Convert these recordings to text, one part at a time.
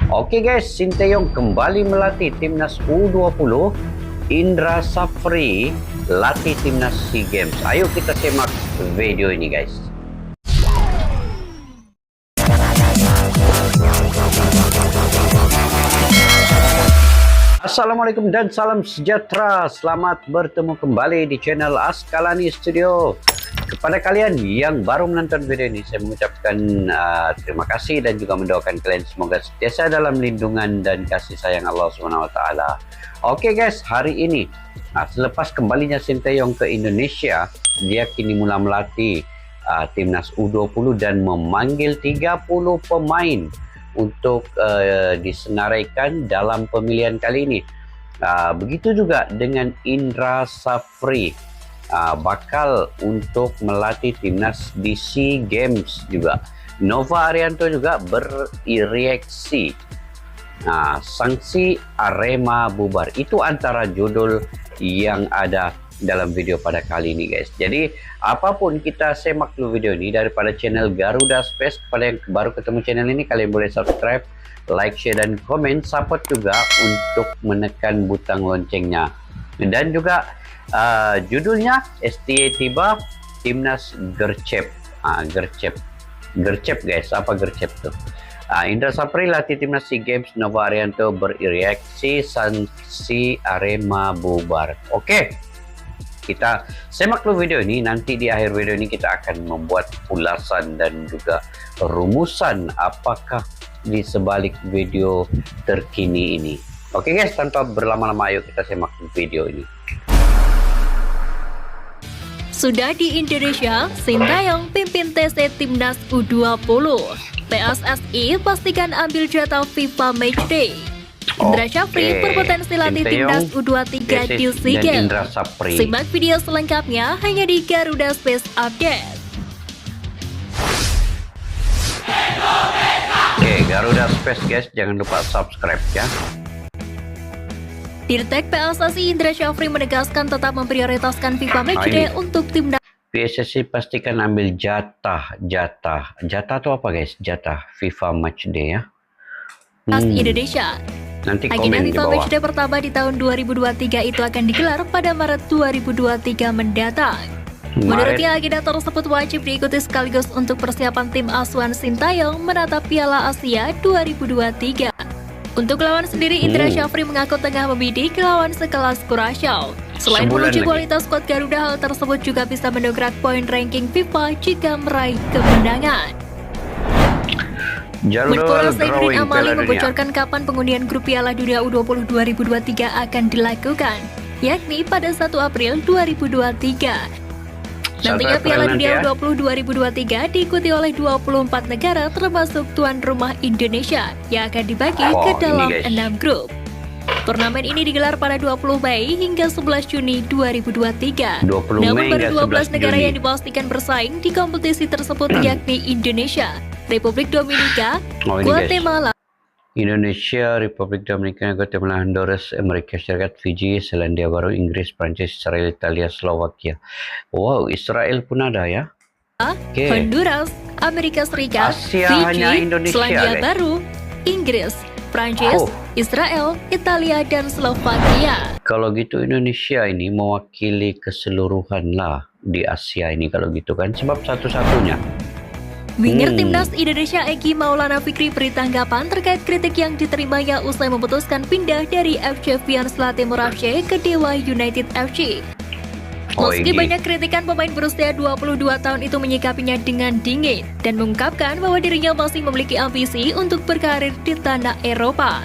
Oke guys, Sinteyong kembali melatih timnas U20. Indra Safri latih timnas SEA Games. Ayo kita simak video ini guys. Assalamualaikum dan salam sejahtera. Selamat bertemu kembali di channel Askalani Studio. Kepada kalian yang baru menonton video ini, saya mengucapkan terima kasih dan juga mendoakan kalian semoga sentiasa dalam lindungan dan kasih sayang Allah SWT. Oke guys, hari ini selepas kembalinya Sinteyong ke Indonesia, dia kini mula melatih timnas U20 dan memanggil 30 pemain untuk disenaraikan dalam pemilihan kali ini. Begitu juga dengan Indra Safri, bakal untuk melatih timnas di SEA Games juga. Nova Arianto juga bereaksi, sanksi Arema bubar. Itu antara judul yang ada dalam video pada kali ini guys. Jadi apapun, kita semak dulu video ini daripada channel Garuda Space. Kepada yang baru ketemu channel ini, kalian boleh subscribe, like, share, dan komen. Support juga untuk menekan butang loncengnya. Dan juga judulnya STA tiba, timnas gercep. Gercep guys, apa gercep tuh? Indra Safri latih timnas SEA Games. Nova Arianto bereaksi, sanksi Arema bubar. Oke, kita semak dulu video ini. Nanti di akhir video ini kita akan membuat ulasan dan juga rumusan apakah di sebalik video terkini ini. Oke guys, tanpa berlama-lama ayo kita semak video ini. Sudah di Indonesia, Sinteyong pimpin TC Timnas U20. PSSI pastikan ambil jatah FIFA Matchday. Indra Safri berpotensi latih timnas U23 di SEA Games. Simak video selengkapnya hanya di Garuda Space Update. Oke, Garuda Space guys, jangan lupa subscribe ya. Dirtek PSSI Indra Safri menegaskan tetap memprioritaskan FIFA Matchday untuk timnas. PSSI pastikan ambil jatah itu apa guys? Jatah FIFA Matchday ya. Indonesia. Nanti agenda komen di FIFA bawah. Matchday pertama di tahun 2023 itu akan digelar pada Maret 2023 mendatang. Menurutnya, agenda tersebut wajib diikuti sekaligus untuk persiapan tim asuhan Sinteyong menatap Piala Asia 2023. Untuk lawan sendiri, Indra Safri mengaku tengah membidik lawan sekelas Curaçao. Selain menguji kualitas skuad Garuda, hal tersebut juga bisa mendongkrak poin ranking FIFA jika meraih kemenangan. Menpora Zainuddin Amali membocorkan kapan pengundian grup Piala Dunia U20 2023 akan dilakukan, yakni pada 1 April 2023. Nantinya Piala Dunia U20 2023 diikuti oleh 24 negara termasuk tuan rumah Indonesia yang akan dibagi ke dalam 6 grup. Turnamen ini digelar pada 20 Mei hingga 11 Juni 2023. Namun baru 12 negara yang dipastikan bersaing di kompetisi tersebut yakni Indonesia, Republik Dominika, Guatemala, Indonesia, Republik Dominika, Guatemala, Honduras, Amerika Serikat, Fiji, Selandia Baru, Inggris, Prancis, Israel, Italia, Slovakia. Wow, Israel pun ada ya. Honduras, Amerika Serikat, Asia, Fiji, Selandia Baru, Inggris, Prancis, Israel, Italia, dan Slovakia. Kalau gitu Indonesia ini mewakili keseluruhan lah di Asia ini kalau gitu kan, sebab satu-satunya. Winger timnas Indonesia Egy Maulana Fikri beri tanggapan terkait kritik yang diterimanya usai memutuskan pindah dari FC Vians Timur FC ke Dewa United FC. Meski banyak kritikan, pemain berusia 22 tahun itu menyikapinya dengan dingin dan mengungkapkan bahwa dirinya masih memiliki ambisi untuk berkarir di tanah Eropa.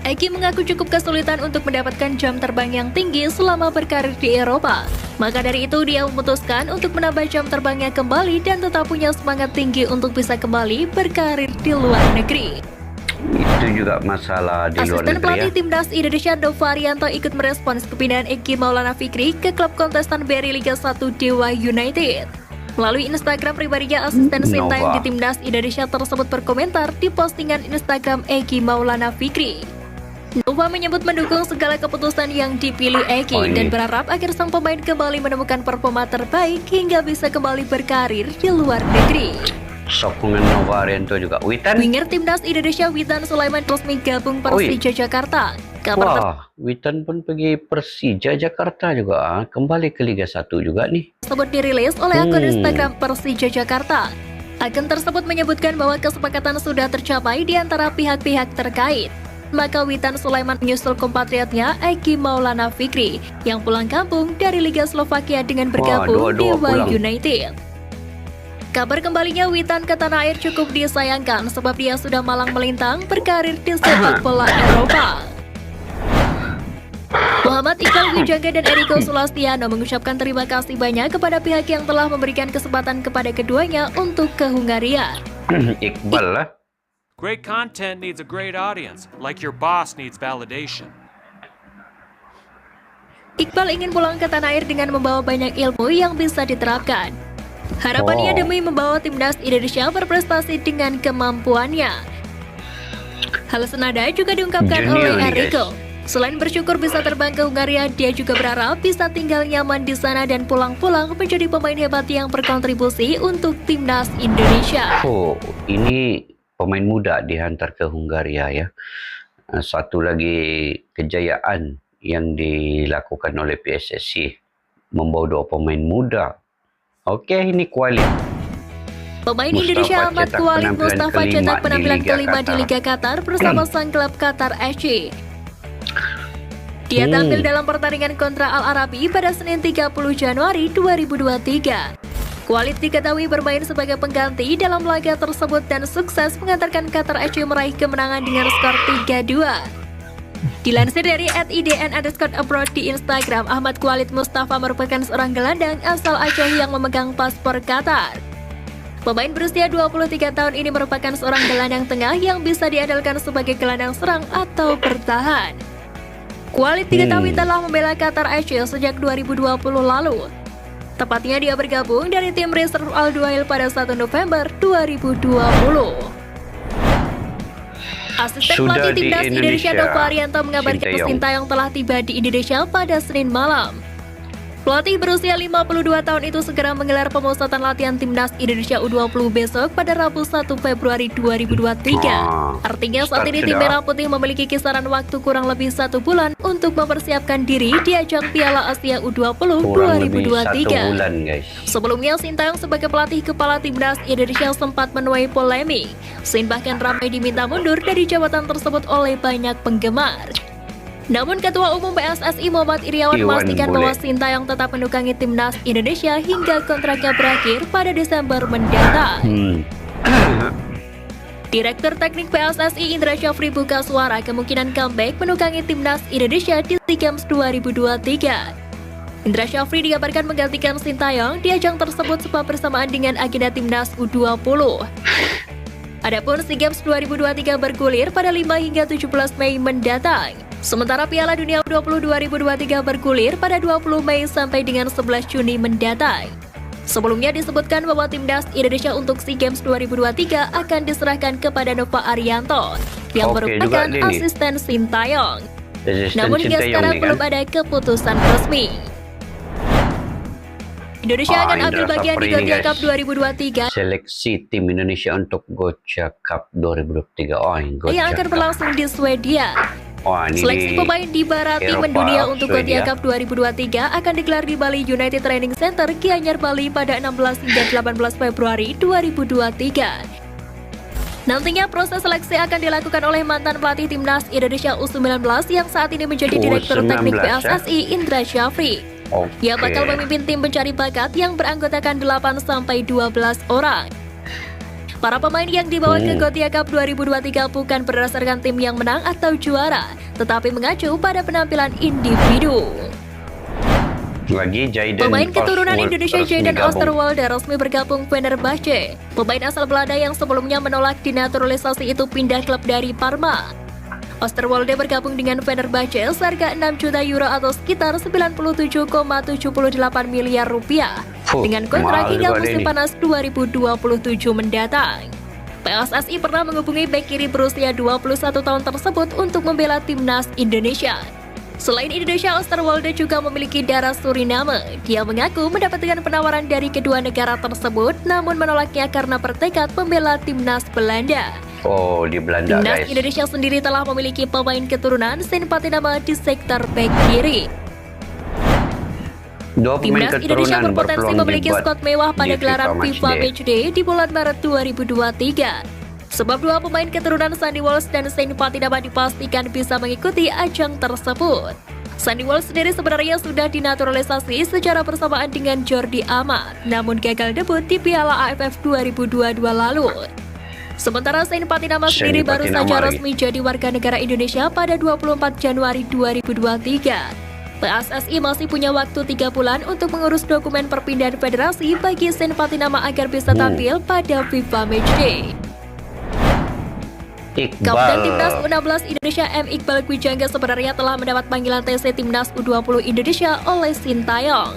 Egy mengaku cukup kesulitan untuk mendapatkan jam terbang yang tinggi selama berkarir di Eropa. Maka dari itu dia memutuskan untuk menambah jam terbangnya kembali dan tetap punya semangat tinggi untuk bisa kembali berkarir di luar negeri. Itu juga masalah di luar negeri. Asisten pelatih timnas Indonesia Nova Arianto ikut merespons kepindahan Egy Maulana Fikri ke klub kontestan BRI Liga 1 Dewa United. Melalui Instagram pribadinya, asisten Sinteyong di timnas Indonesia tersebut berkomentar di postingan Instagram Egy Maulana Fikri. Nova menyebut mendukung segala keputusan yang dipilih Egy dan berharap agar sang pemain kembali menemukan performa terbaik hingga bisa kembali berkarir di luar negeri. sokongan Nova Arianto juga. Witan? Winger timnas Indonesia Witan Sulaiman resmi gabung Persija Jakarta. Wah, Witan pun pergi Persija Jakarta juga. Kembali ke Liga 1 juga nih. Tersebut dirilis oleh akun Instagram Persija Jakarta. Akun tersebut menyebutkan bahwa kesepakatan sudah tercapai di antara pihak-pihak terkait. Maka Witan Sulaiman menyusul kompatriotnya Eki Maulana Fikri yang pulang kampung dari Liga Slovakia dengan bergabung di Dewa United. Kabar kembalinya Witan ke tanah air cukup disayangkan sebab dia sudah malang melintang berkarir di sepak bola Eropa. Muhammad Iqbal Wijaga dan Eriko Sulastiano mengucapkan terima kasih banyak kepada pihak yang telah memberikan kesempatan kepada keduanya untuk ke Hungaria. Iqbal lah. Great content needs a great audience, like your boss needs validation. Iqbal ingin pulang ke tanah air dengan membawa banyak ilmu yang bisa diterapkan. Harapannya demi membawa timnas Indonesia berprestasi dengan kemampuannya. Hal senada juga diungkapkan oleh Eriko. Selain bersyukur bisa terbang ke Hungaria, dia juga berharap bisa tinggal nyaman di sana dan pulang-pulang menjadi pemain hebat yang berkontribusi untuk timnas Indonesia. Oh, ini pemain muda dihantar ke Hungaria ya. Satu lagi kejayaan yang dilakukan oleh PSSI, membawa 2 pemain muda. Oke, ini kualit. Pemain Indonesia Ahmad Khalid Mustafa cetak penampilan kelima di Liga Qatar bersama sang klub Qatar FC. Dia tampil dalam pertandingan kontra Al Arabi pada Senin 30 Januari 2023. Khalid diketahui bermain sebagai pengganti dalam laga tersebut dan sukses mengantarkan Qatar FC meraih kemenangan dengan skor 3-2. Dilansir dari @idn_abroad di Instagram, Ahmad Khalid Mustafa merupakan seorang gelandang asal Aceh yang memegang paspor Qatar. Pemain berusia 23 tahun ini merupakan seorang gelandang tengah yang bisa diandalkan sebagai gelandang serang atau bertahan. Khalid diketahui telah membela Qatar FC sejak 2020 lalu. Tepatnya dia bergabung dari tim reserve Al Duhail pada 1 November 2020. Asisten pelatih timnas Indonesia Nova Arianto mengabarkan Sintayong telah tiba di Indonesia pada Senin malam. Pelatih berusia 52 tahun itu segera menggelar pemusatan latihan timnas Indonesia U20 besok pada Rabu 1 Februari 2023. Artinya saat ini tim Merah Putih memiliki kisaran waktu kurang lebih 1 bulan untuk mempersiapkan diri di ajang Piala Asia U20 2023. Sebelumnya Sintayong sebagai pelatih kepala timnas Indonesia sempat menuai polemik. Sin bahkan ramai diminta mundur dari jabatan tersebut oleh banyak penggemar. Namun Ketua Umum PSSI Muhammad Iriawan memastikan bahwa Sintayong tetap menunggangi timnas Indonesia hingga kontraknya berakhir pada Desember mendatang. Direktur Teknik PSSI Indra Syafri buka suara kemungkinan comeback menunggangi timnas Indonesia di SEA Games 2023. Indra Syafri dikabarkan menggantikan Sintayong di ajang tersebut sebab bersamaan dengan agenda timnas U20. Adapun SEA Games 2023 bergulir pada 5 hingga 17 Mei mendatang. Sementara Piala Dunia U20 2023 bergulir pada 20 Mei sampai dengan 11 Juni mendatang. Sebelumnya disebutkan bahwa timnas Indonesia untuk SEA Games 2023 akan diserahkan kepada Nova Arianto yang merupakan asisten Sintayong. Namun hingga sekarang belum ada keputusan resmi. Indonesia akan ambil bagian di Gothia Cup 2023. Seleksi tim Indonesia untuk Gothia Cup 2023 yang akan berlangsung di Swedia. Seleksi pemain di Barati mendunia untuk Gothia Cup 2023 akan digelar di Bali United Training Center, Gianyar, Bali pada 16 hingga 18 Februari 2023. Nantinya proses seleksi akan dilakukan oleh mantan pelatih timnas Indonesia U19 yang saat ini menjadi Direktur Teknik PSSI Indra Syafri. Ia bakal memimpin tim pencari bakat yang beranggotakan 8-12 orang. Para pemain yang dibawa ke Gothia Cup 2023 bukan berdasarkan tim yang menang atau juara, tetapi mengacu pada penampilan individu. Pemain keturunan Indonesia Jayden Oosterwolde resmi bergabung Fenerbahce. Pemain asal Belanda yang sebelumnya menolak dinaturalisasi itu pindah klub dari Parma. Oosterwolde bergabung dengan Fenerbahce seharga 6 juta euro atau sekitar 97,78 miliar rupiah dengan kontrak hingga musim panas 2027 mendatang. PSSI pernah menghubungi bek kiri berusia 21 tahun tersebut untuk membela timnas Indonesia. Selain Indonesia, Oosterwolde juga memiliki darah Suriname. Dia mengaku mendapatkan penawaran dari kedua negara tersebut, namun menolaknya karena bertekad membela timnas Belanda. Oh, di Belanda, Timnas guys. Indonesia sendiri telah memiliki pemain keturunan Saint Patinama di sektor bek kiri. Dua pemain Timnas Indonesia keturunan berpotensi berpeluang memiliki dibuat skuad mewah pada di gelaran FIFA Matchday di bulan Maret 2023. Sebab dua pemain keturunan Sandy Walsh dan Saint Patinama dipastikan bisa mengikuti ajang tersebut. Sandy Walsh sendiri sebenarnya sudah dinaturalisasi secara bersamaan dengan Jordi Amat, namun gagal debut di Piala AFF 2022 lalu. Sementara Saint Patinama sendiri baru saja resmi jadi warga negara Indonesia pada 24 Januari 2023. PSSI masih punya waktu 3 bulan untuk mengurus dokumen perpindahan federasi bagi Saint Patinama agar bisa tampil pada FIFA Matchday. Kapten Timnas U16 Indonesia M. Iqbal Gwijangga sebenarnya telah mendapat panggilan TC Timnas U20 Indonesia oleh Sintayong.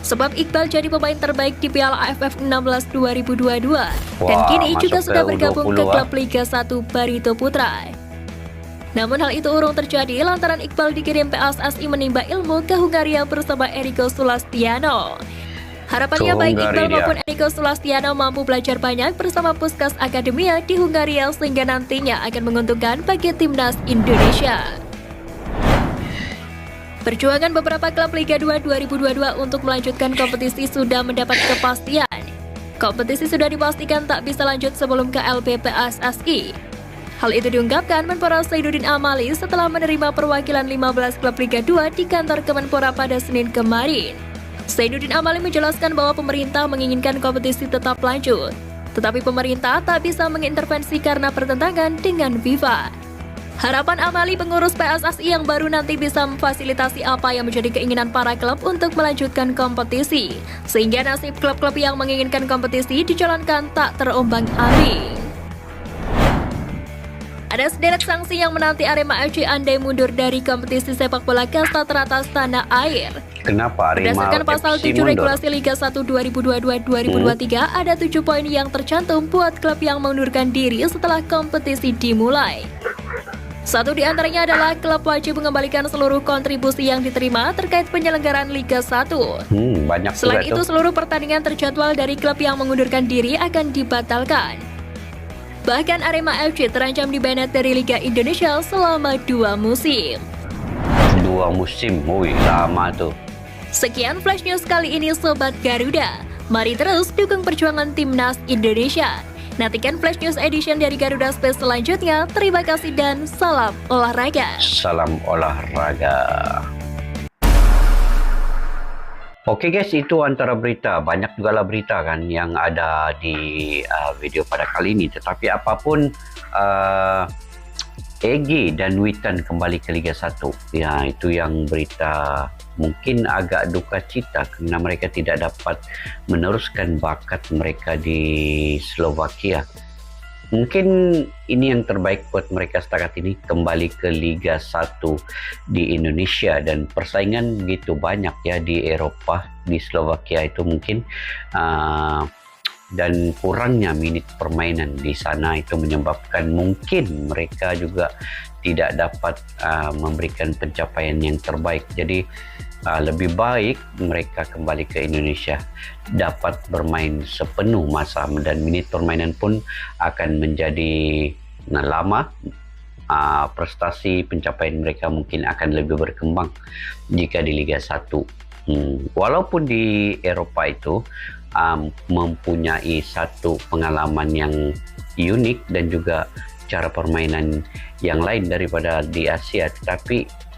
Sebab Iqbal jadi pemain terbaik di Piala AFF 16 2022 dan kini juga sudah bergabung ke klub Liga 1 Barito Putra. Namun hal itu urung terjadi lantaran Iqbal dikirim PSSI menimba ilmu ke Hungaria bersama Eriko Sulastiano. Harapannya baik Iqbal maupun Eriko Sulastiano mampu belajar banyak bersama Puskas Akademia di Hungaria sehingga nantinya akan menguntungkan bagi timnas Indonesia. Perjuangan beberapa klub Liga 2 2022 untuk melanjutkan kompetisi sudah mendapat kepastian. Kompetisi sudah dipastikan tak bisa lanjut sebelum KLB PSSI. Hal itu diungkapkan Menpora Zainuddin Amali setelah menerima perwakilan 15 klub Liga 2 di kantor Kemenpora pada Senin kemarin. Zainuddin Amali menjelaskan bahwa pemerintah menginginkan kompetisi tetap lanjut, tetapi pemerintah tak bisa mengintervensi karena bertentangan dengan FIFA. Harapan Amali pengurus PSSI yang baru nanti bisa memfasilitasi apa yang menjadi keinginan para klub untuk melanjutkan kompetisi, sehingga nasib klub-klub yang menginginkan kompetisi dijalankan tak terombang-ambing. Ada sederet sanksi yang menanti Arema FC andai mundur dari kompetisi sepak bola kasta teratas tanah air. Kenapa Arema Berdasarkan pasal FC 7 mundur? regulasi Liga 1 2022-2023, ada 7 poin yang tercantum buat klub yang mengundurkan diri setelah kompetisi dimulai. Satu di antaranya adalah klub wajib mengembalikan seluruh kontribusi yang diterima terkait penyelenggaraan Liga 1. Banyak Selain juga itu, tuh. seluruh pertandingan terjadwal dari klub yang mengundurkan diri akan dibatalkan. Bahkan Arema FC terancam dibanet dari Liga Indonesia selama 2 musim. 2 musim, wih lama tuh. Sekian Flash News kali ini Sobat Garuda. Mari terus dukung perjuangan Timnas Indonesia. Nantikan Flash News Edition dari Garuda Space selanjutnya. Terima kasih dan salam olahraga. Salam olahraga. Oke guys, itu antara berita. Banyak juga lah berita kan yang ada di video pada kali ini. Tetapi apapun, Egy dan Witan kembali ke Liga 1. Ya, itu yang berita mungkin agak duka cita karena mereka tidak dapat meneruskan bakat mereka di Slovakia. Mungkin ini yang terbaik buat mereka setakat ini, kembali ke Liga 1 di Indonesia, dan persaingan begitu banyak ya di Eropa, di Slovakia itu mungkin, dan kurangnya menit permainan di sana itu menyebabkan mungkin mereka juga tidak dapat memberikan pencapaian yang terbaik. Jadi lebih baik mereka kembali ke Indonesia, dapat bermain sepenuh masa, dan menit permainan pun akan menjadi lama. Prestasi pencapaian mereka mungkin akan lebih berkembang jika di Liga 1. Walaupun di Eropa itu mempunyai satu pengalaman yang unik dan juga cara permainan yang lain daripada di Asia, tetapi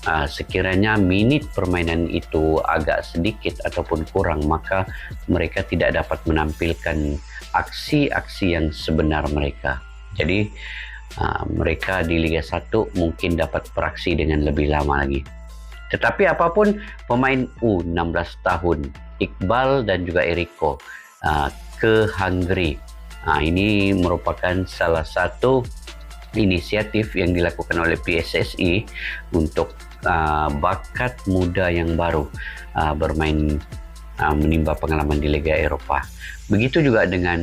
sekiranya minit permainan itu agak sedikit ataupun kurang, maka mereka tidak dapat menampilkan aksi-aksi yang sebenar mereka. Jadi mereka di Liga 1 mungkin dapat beraksi dengan lebih lama lagi. Tetapi apapun, pemain U16 tahun Iqbal dan juga Eriko ke Hungary. Ini merupakan salah satu inisiatif yang dilakukan oleh PSSI untuk bakat muda yang baru bermain, menimba pengalaman di Liga Eropa. Begitu juga dengan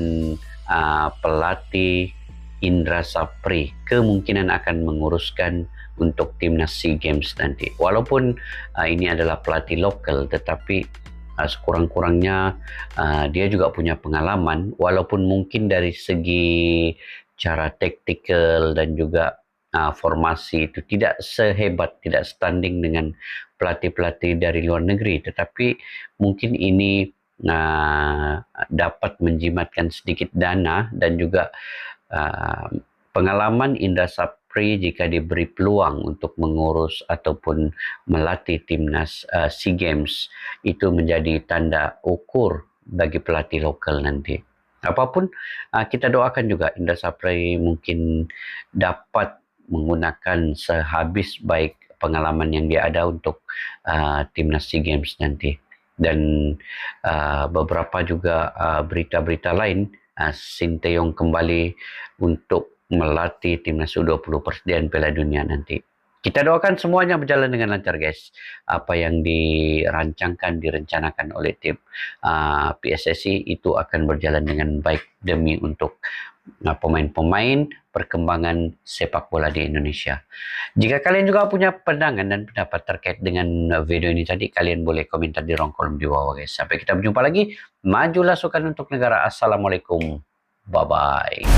pelatih Indra Sapri, kemungkinan akan menguruskan untuk timnas SEA Games nanti. Walaupun ini adalah pelatih lokal, tetapi sekurang-kurangnya dia juga punya pengalaman, walaupun mungkin dari segi cara taktikal dan juga formasi itu tidak sehebat, tidak standing dengan pelatih-pelatih dari luar negeri, tetapi mungkin ini dapat menjimatkan sedikit dana dan juga pengalaman Indra Sapri jika diberi peluang untuk mengurus ataupun melatih timnas SEA Games, itu menjadi tanda ukur bagi pelatih lokal nanti. Apapun, kita doakan juga Indra Sapri mungkin dapat menggunakan sehabis baik pengalaman yang dia ada untuk timnas SEA Games nanti. Dan beberapa juga berita-berita lain, Sinteyong kembali untuk melatih timnas U20 persediaan Piala Dunia nanti. Kita doakan semuanya berjalan dengan lancar, guys. Apa yang dirancangkan, direncanakan oleh tim PSSI itu akan berjalan dengan baik demi untuk pemain-pemain perkembangan sepak bola di Indonesia. Jika kalian juga punya pandangan dan pendapat terkait dengan video ini tadi, kalian boleh komentar di ruang kolom di bawah, guys. Sampai kita berjumpa lagi. Majulah sukan untuk negara. Assalamualaikum. Bye-bye.